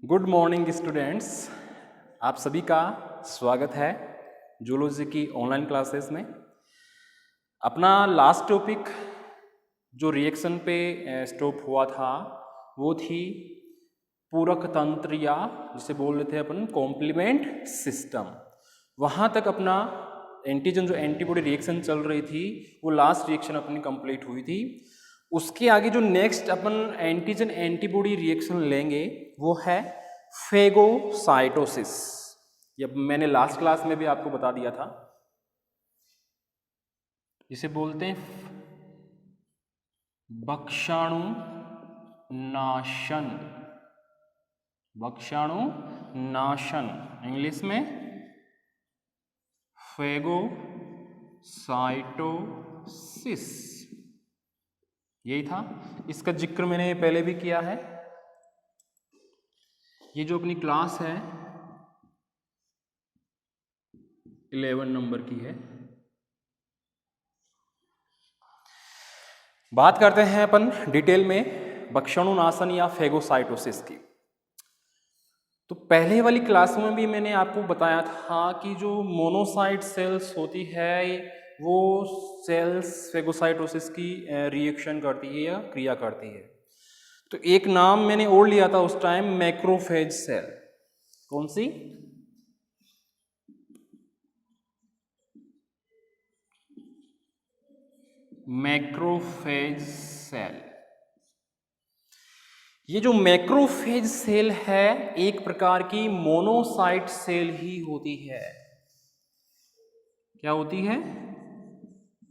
Good morning students, आप सभी का स्वागत है जूलॉजी की ऑनलाइन क्लासेस में। अपना लास्ट टॉपिक जो रिएक्शन पे स्टॉप हुआ था वो थी पूरक तंत्र, या जिसे बोल रहे थे अपन कॉम्प्लीमेंट सिस्टम। वहाँ तक अपना एंटीजन जो एंटीबॉडी रिएक्शन चल रही थी वो लास्ट रिएक्शन अपनी कंप्लीट हुई थी। उसके आगे जो नेक्स्ट अपन एंटीजन एंटीबॉडी रिएक्शन लेंगे वो है फेगोसाइटोसिस। ये मैंने लास्ट क्लास में भी आपको बता दिया था। इसे बोलते हैं भक्षाणु नाशन। भक्षाणु नाशन इंग्लिश में फेगोसाइटोसिस, यही था। इसका जिक्र मैंने पहले भी किया है। ये जो अपनी क्लास है 11 नंबर की है। बात करते हैं अपन डिटेल में भक्षाणुनाशन या फेगोसाइटोसिस की। तो पहले वाली क्लास में भी मैंने आपको बताया था कि जो मोनोसाइट सेल्स होती है वो सेल्स फेगोसाइटोसिस की रिएक्शन करती है या क्रिया करती है। तो एक नाम मैंने और लिया था उस टाइम, मैक्रोफेज सेल। कौन सी? Macrophage cell. ये जो मैक्रोफेज सेल है एक प्रकार की मोनोसाइट सेल ही होती है। क्या होती है?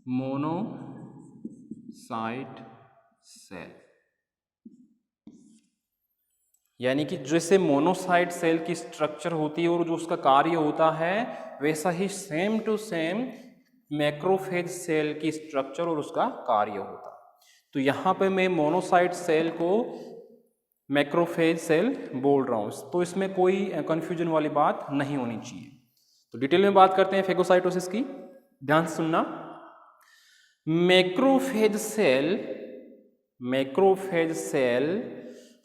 Monocyte cell. यानी कि जैसे मोनोसाइट सेल की स्ट्रक्चर होती है और जो उसका कार्य होता है वैसा ही same to same macrophage cell की स्ट्रक्चर और उसका कार्य होता है। तो यहाँ पे मैं मोनोसाइट सेल को मैक्रोफेज सेल बोल रहा हूँ, तो इसमें कोई कंफ्यूजन वाली बात नहीं होनी चाहिए। तो डिटेल में बात करते हैं फेगोसाइटोसिस की, ध्यान से सुनना। मैक्रोफेज सेल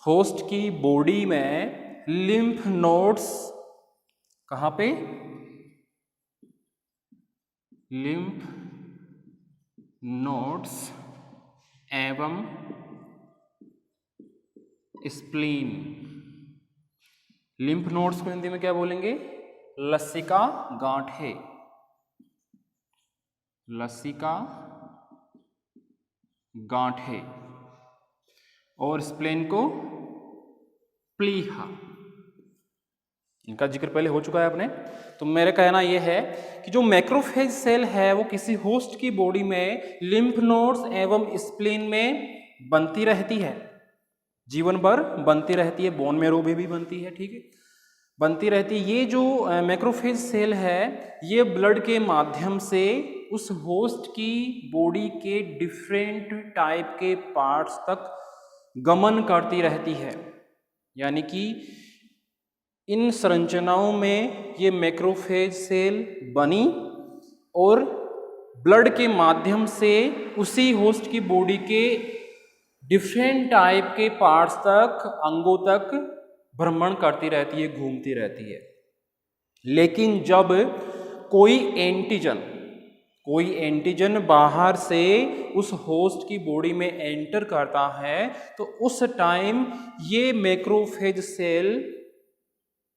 होस्ट की बॉडी में लिम्फ नोड्स, कहां पे? लिम्फ नोड्स एवं स्प्लीन। लिम्फ नोड्स को हिंदी में क्या बोलेंगे? लसिका गांठे। लसिका गांठे। और स्प्लेन को प्लीहा। इनका जिक्र पहले हो चुका है अपने। तो मेरा कहना यह है कि जो मैक्रोफेज सेल है वो किसी होस्ट की बॉडी में लिम्फ नोड्स एवं स्प्लीन में बनती रहती है, जीवन भर बनती रहती है। बोन मैरो भी बनती है, ठीक है, बनती रहती है। ये जो मैक्रोफेज सेल है ये ब्लड के माध्यम से उस होस्ट की बॉडी के डिफरेंट टाइप के पार्ट्स तक गमन करती रहती है। यानी कि इन संरचनाओं में ये मैक्रोफेज सेल बनी और ब्लड के माध्यम से उसी होस्ट की बॉडी के डिफरेंट टाइप के पार्ट्स तक, अंगों तक भ्रमण करती रहती है, घूमती रहती है। लेकिन जब कोई एंटीजन बाहर से उस होस्ट की बॉडी में एंटर करता है तो उस टाइम ये मैक्रोफेज सेल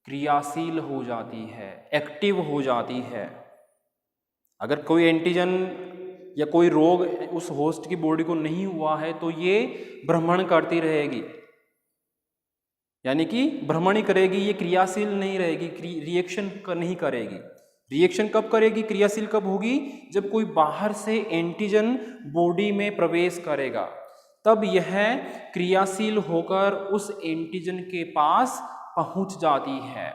क्रियाशील हो जाती है, एक्टिव हो जाती है। अगर कोई एंटीजन या कोई रोग उस होस्ट की बॉडी को नहीं हुआ है तो ये भ्रमण करती रहेगी, यानी कि भ्रमण ही करेगी, ये क्रियाशील नहीं रहेगी, रिएक्शन नहीं करेगी। रिएक्शन कब करेगी, क्रियाशील कब होगी? जब कोई बाहर से एंटीजन बॉडी में प्रवेश करेगा, तब यह क्रियाशील होकर उस एंटीजन के पास पहुंच जाती है।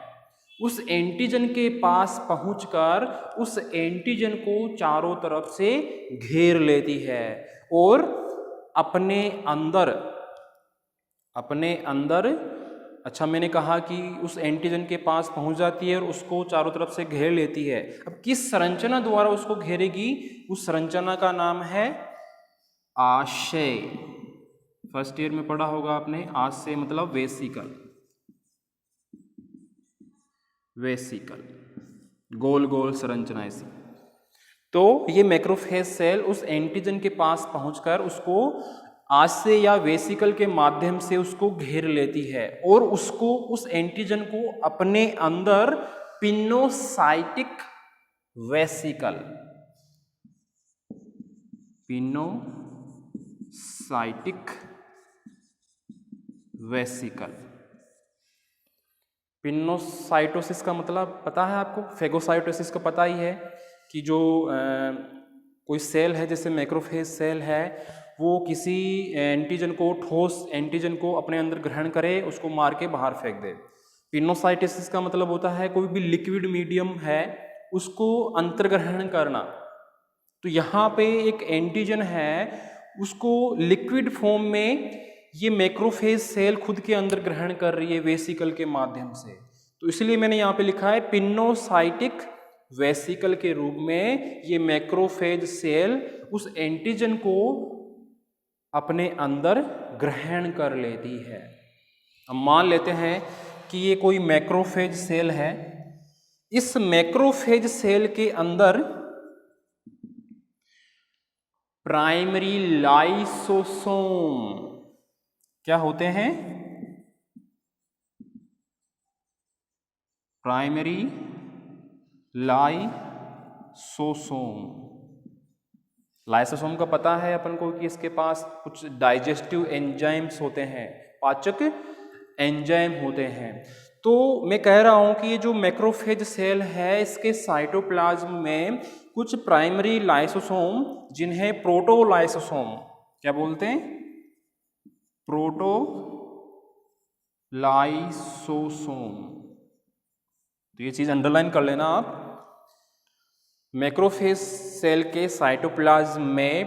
उस एंटीजन के पास पहुंचकर उस एंटीजन को चारों तरफ से घेर लेती है और अपने अंदर अच्छा, मैंने कहा कि उस एंटीजन के पास पहुंच जाती है और उसको चारों तरफ से घेर लेती है। अब किस संरचना द्वारा उसको घेरेगी? उस संरचना का नाम है आशय। फर्स्ट ईयर में पढ़ा होगा आपने, आशय मतलब वेसिकल। वेसिकल, गोल गोल संरचना ऐसी। तो ये मैक्रोफेज सेल उस एंटीजन के पास पहुंचकर उसको आशय या वेसिकल के माध्यम से उसको घेर लेती है और उसको उस एंटीजन को अपने अंदर pinocytic vesicle, pinocytic vesicle, pinocytosis का मतलब पता है आपको, फेगोसाइटोसिस का पता ही है कि जो कोई सेल है जैसे मैक्रोफेज सेल है वो किसी एंटीजन को, ठोस एंटीजन को अपने अंदर ग्रहण करे, उसको मार के बाहर फेंक दे। पिनोसाइटोसिस का मतलब होता है कोई भी लिक्विड मीडियम है उसको अंतर्ग्रहण करना। तो यहाँ पे एक एंटीजन है उसको लिक्विड फॉर्म में ये मैक्रोफेज सेल खुद के अंदर ग्रहण कर रही है वेसिकल के माध्यम से। तो इसलिए मैंने यहाँ पे लिखा है पिनोसाइटिक वेसिकल के रूप में ये मैक्रोफेज सेल उस एंटीजन को अपने अंदर ग्रहण कर लेती है। अब मान लेते हैं कि ये कोई मैक्रोफेज सेल है। इस मैक्रोफेज सेल के अंदर प्राइमरी लाइसोसोम क्या होते हैं? Primary lysosome. लाइसोसोम का पता है अपन को कि इसके पास कुछ डाइजेस्टिव एंजाइम्स होते हैं, पाचक एंजाइम होते हैं। तो मैं कह रहा हूं कि ये जो मैक्रोफेज सेल है इसके साइटोप्लाज्म में कुछ प्राइमरी लाइसोसोम जिन्हें प्रोटोलाइसोसोम क्या बोलते हैं? प्रोटोलाइसोसोम। तो ये चीज अंडरलाइन कर लेना आप। मैक्रोफेज सेल के साइटोप्लाज्म में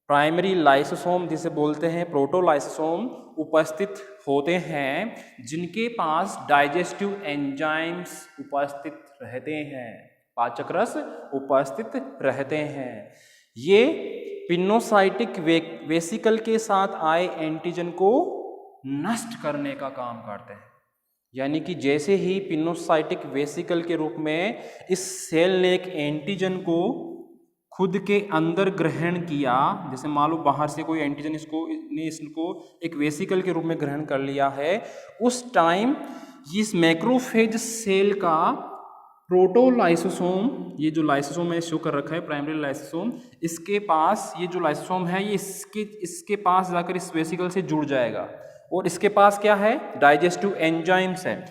प्राइमरी लाइसोसोम जिसे बोलते हैं प्रोटोलाइसोसोम उपस्थित होते हैं जिनके पास डाइजेस्टिव एंजाइम्स उपस्थित रहते हैं, पाचक रस उपस्थित रहते हैं। ये पिनोसाइटिक वेसिकल के साथ आए एंटीजन को नष्ट करने का काम करते हैं। यानी कि जैसे ही पिनोसाइटिक वेसिकल के रूप में इस सेल ने एक एंटीजन को खुद के अंदर ग्रहण किया, जैसे मान लो बाहर से कोई एंटीजन इसको एक वेसिकल के रूप में ग्रहण कर लिया है, उस टाइम इस मैक्रोफेज सेल का प्रोटोलाइसोसोम, ये जो लाइसोसोम है शो कर रखा है प्राइमरी लाइसोसोम, इसके पास ये जो लाइसोसोम है ये इसके पास जाकर इस वेसिकल से जुड़ जाएगा और इसके पास क्या है? डाइजेस्टिव एंजाइम्स है।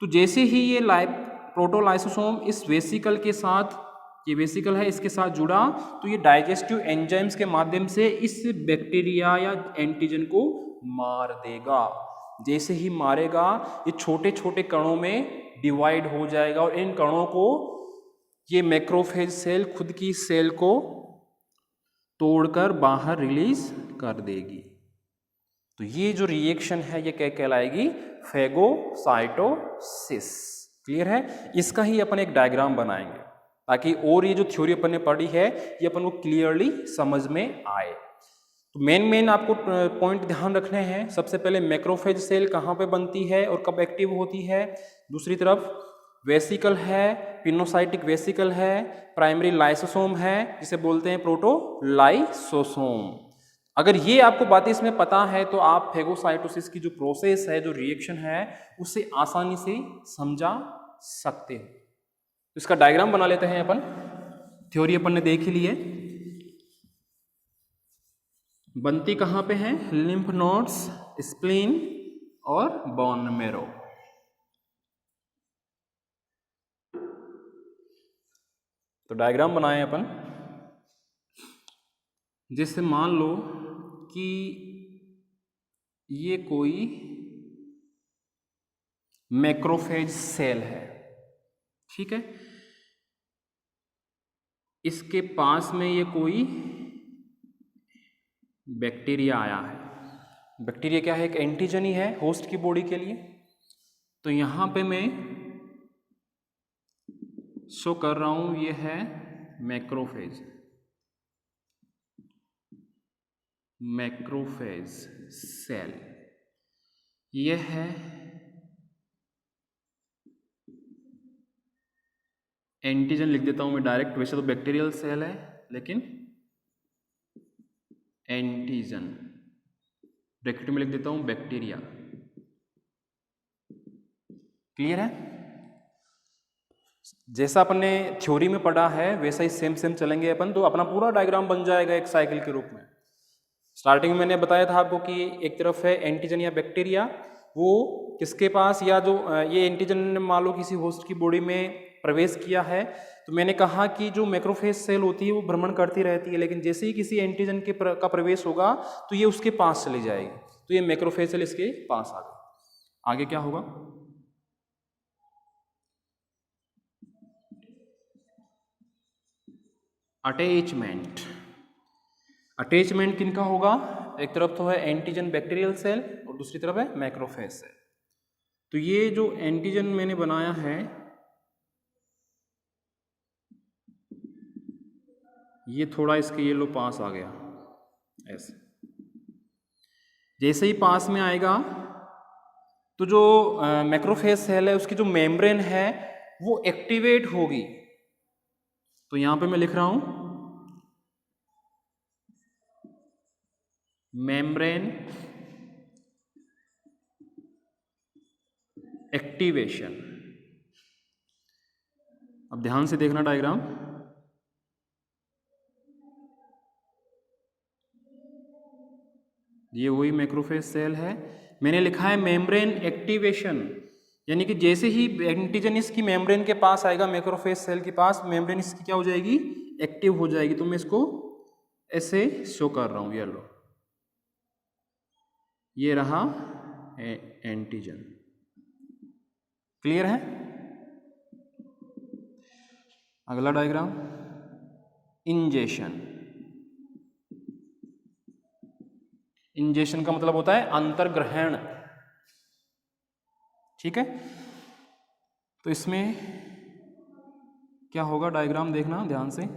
तो जैसे ही ये प्रोटोलाइसोसोम इस वेसिकल के साथ, ये वेसिकल है इसके साथ जुड़ा, तो ये डाइजेस्टिव एंजाइम्स के माध्यम से इस बैक्टीरिया या एंटीजन को मार देगा। जैसे ही मारेगा ये छोटे छोटे कणों में डिवाइड हो जाएगा और इन कणों को ये मैक्रोफेज सेल खुद की सेल को तोड़कर बाहर रिलीज कर देगी। तो ये जो रिएक्शन है ये क्या कहलाएगी? फेगोसाइटोसिस। क्लियर है? इसका ही अपन एक डायग्राम बनाएंगे ताकि और ये जो थ्योरी अपन ने पढ़ी है ये अपन को क्लियरली समझ में आए। तो मेन आपको पॉइंट ध्यान रखने हैं। सबसे पहले मैक्रोफेज सेल कहाँ पे बनती है और कब एक्टिव होती है। दूसरी तरफ वेसिकल है, पिनोसाइटिक वेसिकल है, प्राइमरी लाइसोसोम है जिसे बोलते हैं प्रोटोलाइसोसोम। अगर ये आपको बातें इसमें पता है तो आप फेगोसाइटोसिस की जो प्रोसेस है, जो रिएक्शन है, उसे आसानी से समझा सकते हो। इसका डायग्राम बना लेते हैं अपन। थ्योरी अपन ने देख ही ली है। बनती कहाँ पे है? लिम्फ नोड्स, स्प्लीन और बोन मैरो। तो डायग्राम बनाए अपन। जैसे मान लो कि ये कोई मैक्रोफेज सेल है, ठीक है। इसके पास में ये कोई बैक्टीरिया आया है। बैक्टीरिया क्या है? एक एंटीजन ही है होस्ट की बॉडी के लिए। तो यहां पे मैं शो कर रहा हूं ये है मैक्रोफेज, मैक्रोफेज सेल। ये है एंटीजन लिख देता हूं मैं डायरेक्ट, वैसे तो बैक्टीरियल सेल है लेकिन एंटीजन ब्रैकेट में लिख देता हूं बैक्टीरिया। क्लियर है? जैसा अपन ने थ्योरी में पढ़ा है वैसा ही सेम सेम चलेंगे अपन, तो अपना पूरा डायग्राम बन जाएगा एक साइकिल के रूप में। स्टार्टिंग में मैंने बताया था आपको कि एक तरफ है एंटीजन या बैक्टीरिया, वो किसके पास, या जो ये एंटीजन मान लो किसी होस्ट की बॉडी में प्रवेश किया है, तो मैंने कहा कि जो मैक्रोफेज सेल होती है वो भ्रमण करती रहती है, लेकिन जैसे ही किसी एंटीजन के का प्रवेश होगा तो ये उसके पास चली जाएगी, तो ये मैक्रोफेज सेल इसके पास आ गई। आगे क्या होगा? अटैचमेंट। अटैचमेंट किनका होगा? एक तरफ तो है एंटीजन बैक्टीरियल सेल और दूसरी तरफ है मैक्रोफेज सेल। तो ये जो एंटीजन मैंने बनाया है ये थोड़ा इसके ये लो पास आ गया ऐसे। जैसे ही पास में आएगा तो जो मैक्रोफेज सेल है उसकी जो मेम्ब्रेन है वो एक्टिवेट होगी। तो यहां पे मैं लिख रहा हूं मेम्ब्रेन एक्टिवेशन। अब ध्यान से देखना डायग्राम, ये वही मैक्रोफेज सेल है, मैंने लिखा है मेम्ब्रेन एक्टिवेशन, यानी कि जैसे ही एंटीजन इसकी मेम्ब्रेन के पास आएगा मैक्रोफेज सेल के पास, मेम्ब्रेन इसकी क्या हो जाएगी? एक्टिव हो जाएगी। तो मैं इसको ऐसे शो कर रहा हूं, ये लो, ये रहा एंटीजन। क्लियर है? अगला डायग्राम इंजेशन। इंजेशन का मतलब होता है अंतर्ग्रहण। ठीक है, तो इसमें क्या होगा डायग्राम देखना ध्यान से।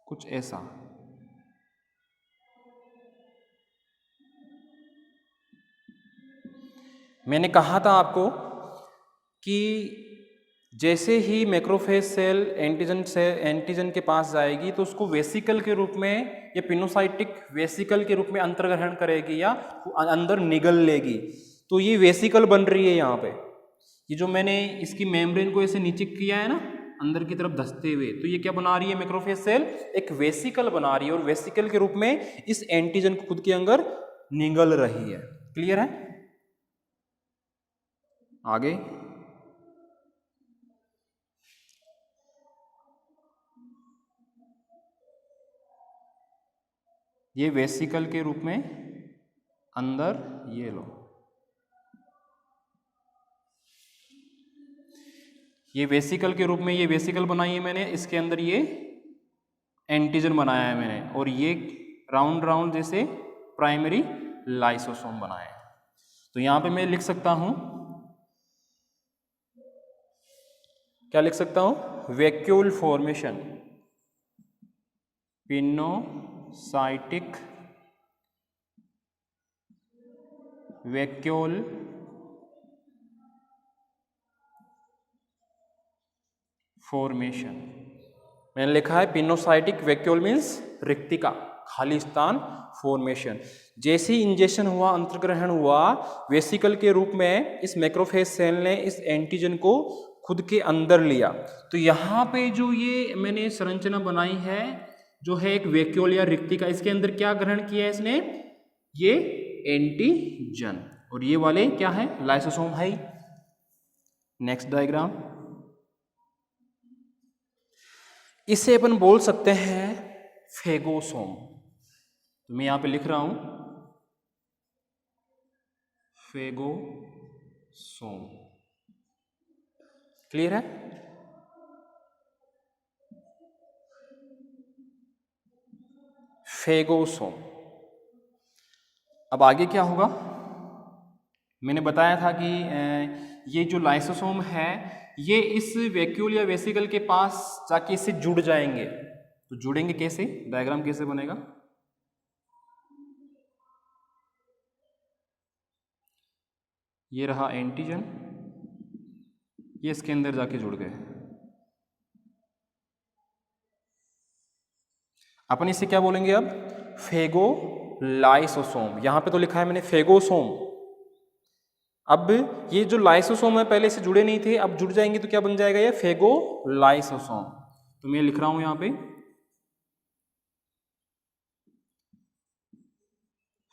कुछ ऐसा, मैंने कहा था आपको कि जैसे ही मैक्रोफेज सेल एंटीजन के पास जाएगी तो उसको वेसिकल के रूप में या पिनोसाइटिक वेसिकल के रूप में अंतर्ग्रहण करेगी या अंदर निगल लेगी। तो ये वेसिकल बन रही है यहाँ पे, ये जो मैंने इसकी मेम्ब्रेन को ऐसे नीचे किया है ना अंदर की तरफ धंसते हुए, तो ये क्या बना रही है मैक्रोफेज सेल? एक वेसिकल बना रही है, और वेसिकल के रूप में इस एंटीजन को खुद के अंदर निगल रही है। क्लियर है? आगे ये वेसिकल के रूप में अंदर, ये लो, ये वेसिकल के रूप में, ये वेसिकल बनाई है मैंने, इसके अंदर ये एंटीजन बनाया है मैंने, और ये राउंड राउंड जैसे प्राइमरी लाइसोसोम बनाए हैं। तो यहां पे मैं लिख सकता हूं, क्या लिख सकता हूं? Vacuole formation, pinocytic vacuole formation. मैंने लिखा है पिनोसाइटिक वैक्यूल मीन्स रिक्तिका, खाली स्थान फॉर्मेशन। जैसे ही इंजेक्शन हुआ, अंतर्ग्रहण हुआ वेसिकल के रूप में, इस मैक्रोफेज सेल ने इस एंटीजन को खुद के अंदर लिया। तो यहाँ पे जो ये मैंने संरचना बनाई है जो है एक वैक्यूल या रिक्तिका, इसके अंदर क्या ग्रहण किया है इसने? ये एंटीजन, और ये वाले क्या है? लाइसोसोम है। नेक्स्ट डायग्राम, इसे अपन बोल सकते हैं फेगोसोम। तो मैं यहां पे लिख रहा हूं फेगोसोम। क्लियर है? फेगोसोम। अब आगे क्या होगा? मैंने बताया था कि ये जो लाइसोसोम है ये इस वैक्यूल या वेसिकल के पास जाके इससे जुड़ जाएंगे। तो जुड़ेंगे कैसे? डायग्राम कैसे बनेगा? ये रहा एंटीजन, ये इसके अंदर जाके जुड़ गए। अपन इसे क्या बोलेंगे अब? फेगोलाइसोसोम। यहां पे तो लिखा है मैंने फेगोसोम। अब ये जो लाइसोसोम है पहले से जुड़े नहीं थे, अब जुड़ जाएंगे तो क्या बन जाएगा? ये फेगोलाइसोसोम। तो मैं लिख रहा हूं यहां पे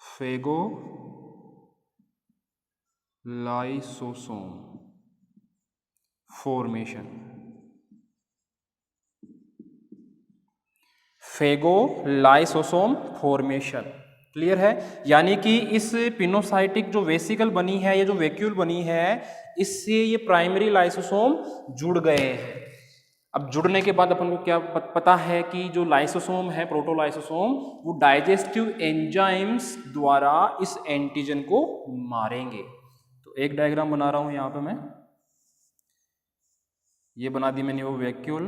फेगोलाइसोसोम फॉर्मेशन। फेगोलाइसोसोम फॉर्मेशन क्लियर है? यानी कि इस पिनोसाइटिक जो वेसिकल बनी है, ये जो वैक्यूल बनी है, इससे ये प्राइमरी लाइसोसोम जुड़ गए हैं। अब जुड़ने के बाद अपन को क्या पता है कि जो लाइसोसोम है, प्रोटोलाइसोसोम, वो डाइजेस्टिव एंजाइम्स द्वारा इस एंटीजन को मारेंगे। तो एक डायग्राम बना रहा हूं यहां पे मैं, ये बना दी मैंने वो वैक्यूल,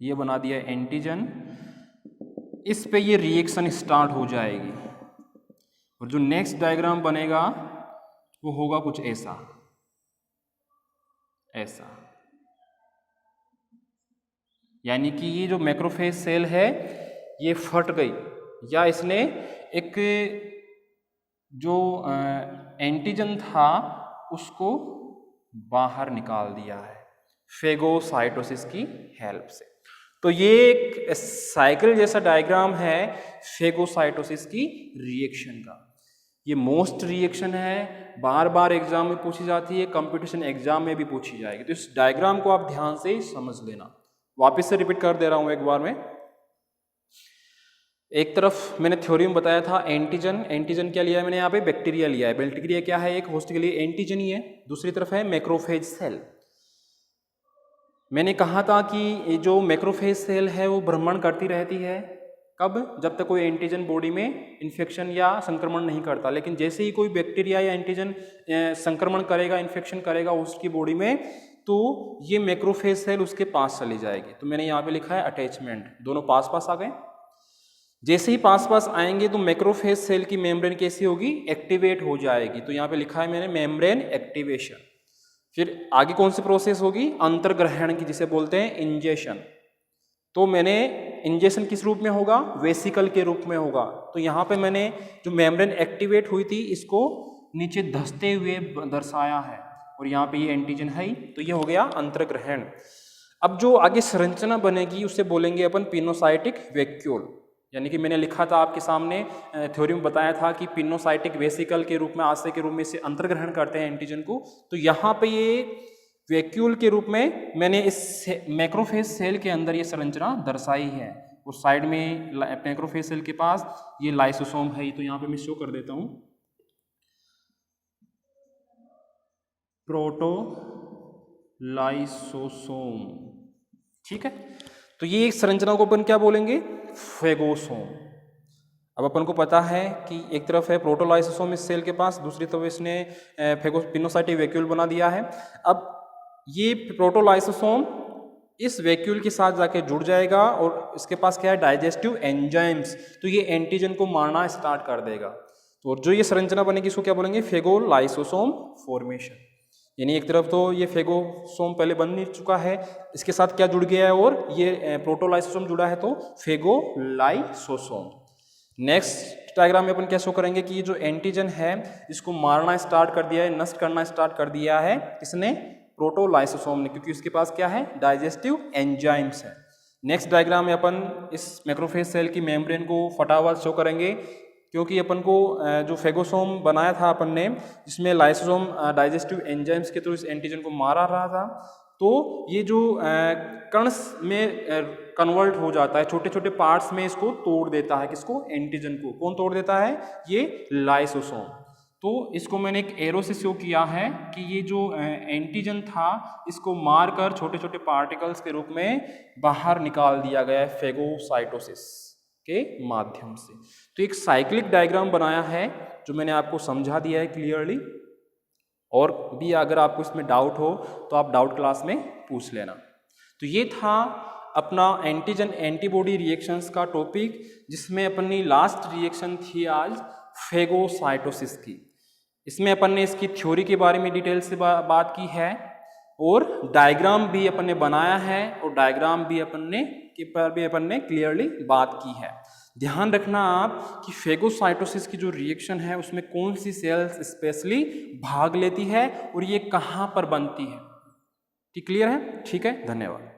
ये बना दिया एंटीजन, इस पे ये रिएक्शन स्टार्ट हो जाएगी और जो नेक्स्ट डायग्राम बनेगा वो होगा कुछ ऐसा, ऐसा। यानी कि ये जो मैक्रोफेज सेल है ये फट गई, या इसने एक जो एंटीजन था उसको बाहर निकाल दिया है फेगोसाइटोसिस की हेल्प से। तो ये एक साइकिल जैसा डायग्राम है फेगोसाइटोसिस की रिएक्शन का। ये मोस्ट रिएक्शन है, बार बार एग्जाम में पूछी जाती है, कंपटीशन एग्जाम में भी पूछी जाएगी। तो इस डायग्राम को आप ध्यान से समझ लेना। वापस से रिपीट कर दे रहा हूं एक बार में। एक तरफ मैंने थ्योरी में बताया था एंटीजन, एंटीजन क्या लिया है मैंने यहाँ पे? बैक्टीरिया लिया है। बैक्टीरिया क्या है? एक होस्ट के लिए एंटीजन ही है। दूसरी तरफ है मैक्रोफेज सेल। मैंने कहा था कि ये जो मैक्रोफेज सेल है वो भ्रमण करती रहती है। कब? जब तक कोई एंटीजन बॉडी में इन्फेक्शन या संक्रमण नहीं करता। लेकिन जैसे ही कोई बैक्टीरिया या एंटीजन संक्रमण करेगा, इन्फेक्शन करेगा उसकी बॉडी में, तो ये मैक्रोफेज सेल उसके पास चली जाएगी। तो मैंने यहाँ पे लिखा है अटैचमेंट, दोनों पास पास आ गए। जैसे ही पास पास आएंगे तो मैक्रोफेज सेल की मेम्ब्रेन कैसी होगी? एक्टिवेट हो जाएगी। तो यहाँ पे लिखा है मैंने मेम्ब्रेन एक्टिवेशन। फिर आगे कौन सी प्रोसेस होगी? अंतर्ग्रहण की, जिसे बोलते हैं इंजेशन। तो मैंने इंजेशन किस रूप में होगा? वेसिकल के रूप में होगा। तो यहाँ पे मैंने जो मेम्ब्रेन एक्टिवेट हुई थी इसको नीचे धंसते हुए दर्शाया है, और यहाँ पे ये एंटीजन है ही। तो ये हो गया अंतर्ग्रहण। अब जो आगे संरचना बनेगी उसे बोलेंगे अपन पिनोसाइटिक वैक्यूल। यानी कि मैंने लिखा था आपके सामने, थ्योरी में बताया था कि पिनोसाइटिक वेसिकल के रूप में, आशय के रूप में इसे अंतर्ग्रहण करते हैं एंटीजन को। तो यहाँ पे ये वैक्यूल के रूप में मैंने इस मैक्रोफेज सेल के अंदर ये संरचना दर्शाई है, और साइड में मैक्रोफेज सेल के पास ये लाइसोसोम है। तो यहाँ पे मैं शो कर देता हूँ, प्रोटोलाइसोसोम। ठीक है, तो ये एक संरचना को अपन क्या बोलेंगे? फेगोसोम। अब अपन को पता है कि एक तरफ है प्रोटोलाइसोसोम इस सेल के पास, दूसरी तरफ इसने पिनोसाइटिक वैक्यूल बना दिया है। अब ये प्रोटोलाइसोसोम इस वैक्यूल के साथ जाके जुड़ जाएगा, और इसके पास क्या है? Digestive enzymes. तो ये एंटीजन को मारना स्टार्ट कर देगा। तो जो ये संरचना बनेगी इसको क्या बोलेंगे? फेगोलाइसोसोम फॉर्मेशन। यानी एक तरफ तो ये फेगोसोम पहले बन चुका है, इसके साथ क्या जुड़ गया है? और ये प्रोटोलाइसोसोम जुड़ा है, तो फेगोलाइसोसोम। नेक्स्ट डायग्राम में अपन क्या शो करेंगे कि ये जो एंटीजन है इसको मारना स्टार्ट कर दिया है, नष्ट करना स्टार्ट कर दिया है किसने? प्रोटोलाइसोसोम ने, क्योंकि उसके पास क्या है? डाइजेस्टिव एंजाइम्स है। नेक्स्ट डायग्राम में अपन इस मैक्रोफेज सेल की मेम्ब्रेन को फटा हुआ शो करेंगे, क्योंकि अपन को जो फेगोसोम बनाया था अपन ने, जिसमें लाइसोसोम डाइजेस्टिव एंजाइम्स के थ्रू इस एंटीजन को मारा रहा था, तो ये जो कण में कन्वर्ट हो जाता है, छोटे छोटे पार्ट्स में इसको तोड़ देता है। किसको? एंटीजन को। कौन तोड़ देता है? ये लाइसोसोम। तो इसको मैंने एक एरो से शो किया है कि ये जो एंटीजन था इसको मारकर छोटे छोटे पार्टिकल्स के रूप में बाहर निकाल दिया गया है फेगोसाइटोसिस के माध्यम से। तो एक साइक्लिक डायग्राम बनाया है जो मैंने आपको समझा दिया है क्लियरली, और भी अगर आपको इसमें डाउट हो तो आप डाउट क्लास में पूछ लेना। तो ये था अपना एंटीजन एंटीबॉडी रिएक्शंस का टॉपिक, जिसमें अपनी लास्ट रिएक्शन थी आज फेगोसाइटोसिस की। इसमें अपन ने इसकी थ्योरी के बारे में डिटेल से बात की है और डायग्राम भी अपन ने बनाया है और डायग्राम भी अपन ने क्लियरली बात की है। ध्यान रखना आप कि फेगोसाइटोसिस की जो रिएक्शन है उसमें कौन सी सेल्स स्पेशली भाग लेती है और ये कहाँ पर बनती है। क्लियर है? ठीक है, धन्यवाद।